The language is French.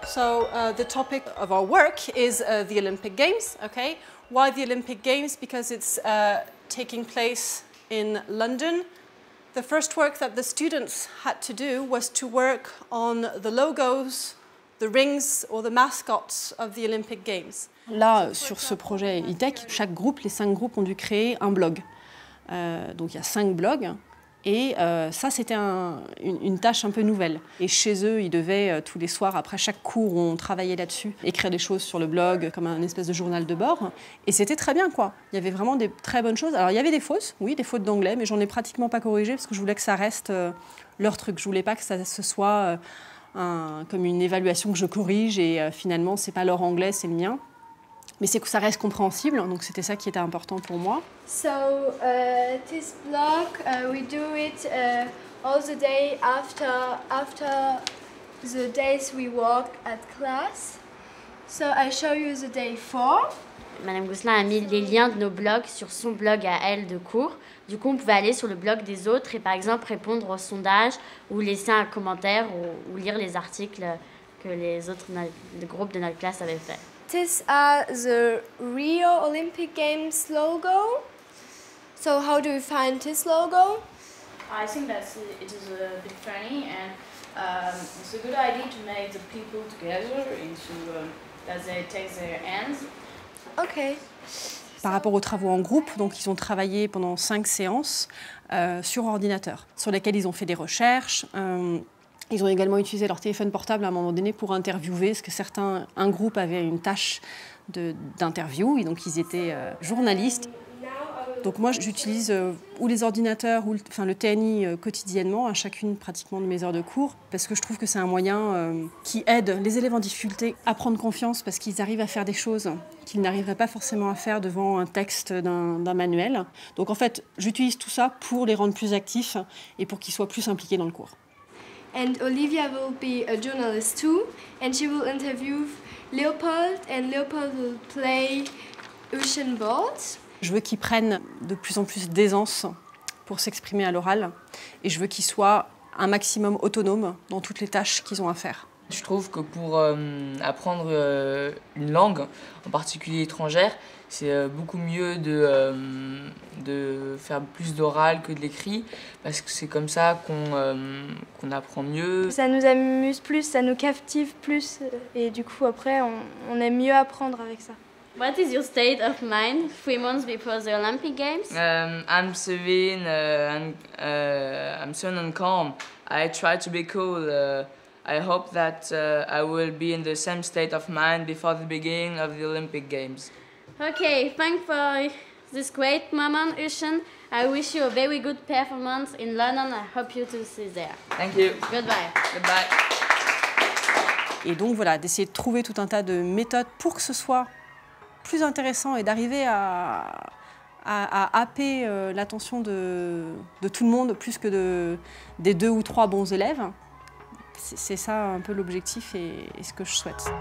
So the topic of our work is the Olympic Games, okay? Why the Olympic Games? Because it's taking place in London. The first work that the students had to do was to work on the logos, the rings or the mascots of the Olympic Games. Là, sur ce projet e-tech, chaque groupe, les 5 groupes ont dû créer un blog. Donc il y a 5 blogs. Et ça, c'était une tâche un peu nouvelle. Et chez eux, ils devaient, tous les soirs, après chaque cours, on travaillait là-dessus, écrire des choses sur le blog, comme un espèce de journal de bord. Et c'était très bien, quoi. Il y avait vraiment des très bonnes choses. Alors, il y avait des fautes, oui, des fautes d'anglais, mais j'en ai pratiquement pas corrigé parce que je voulais que ça reste leur truc. Je voulais pas que ça se soit comme une évaluation que je corrige et finalement, c'est pas leur anglais, c'est le mien. Mais c'est que ça reste compréhensible, donc c'était ça qui était important pour moi. So this blog, we do it all the day after the days we work at class. So I show you the day 4. Madame Gosselin a mis les liens de nos blogs sur son blog à elle de cours. Du coup, on pouvait aller sur le blog des autres et par exemple répondre aux sondages ou laisser un commentaire ou lire les articles que les autres groupes de notre classe avaient fait. These are the Rio Olympic Games logo. So how do you find this logo? I think that it is a bit funny and it's a good idea to make the people together into that they take their hands. Okay. Par rapport aux travaux en groupe, donc ils ont travaillé pendant 5 séances sur ordinateur, sur lesquelles ils ont fait des recherches. Ils ont également utilisé leur téléphone portable à un moment donné pour interviewer, parce que un groupe avait une tâche d'interview, et donc ils étaient journalistes. Donc moi, j'utilise ou les ordinateurs ou le TNI quotidiennement, à chacune pratiquement de mes heures de cours, parce que je trouve que c'est un moyen qui aide les élèves en difficulté à prendre confiance, parce qu'ils arrivent à faire des choses qu'ils n'arriveraient pas forcément à faire devant un texte d'un manuel. Donc en fait, j'utilise tout ça pour les rendre plus actifs et pour qu'ils soient plus impliqués dans le cours. And Olivia will be a journalist too, and she will interview Leopold, and Leopold will play Usain Bolt. Je veux qu'ils prennent de plus en plus d'aisance pour s'exprimer à l'oral, et je veux qu'ils soient un maximum autonomes dans toutes les tâches qu'ils ont à faire. Je trouve que pour apprendre une langue, en particulier étrangère, c'est beaucoup mieux de faire plus d'oral que de l'écrit, parce que c'est comme ça qu'on apprend mieux. Ça nous amuse plus, ça nous captive plus, et du coup après on aime mieux apprendre avec ça. What is your state of mind 3 months before the Olympic Games? I'm serene, I'm serene and calm. I try to be cool. I hope that I will be in the same state of mind before the beginning of the Olympic Games. Okay, thanks for this great moment, Usain. I wish you a very good performance in London. I hope you to see there. Thank you. Goodbye. Goodbye. Et donc voilà, d'essayer de trouver tout un tas de méthodes pour que ce soit plus intéressant et d'arriver à happer l'attention de tout le monde plus que des 2 ou 3 bons élèves. C'est ça un peu l'objectif et ce que je souhaite.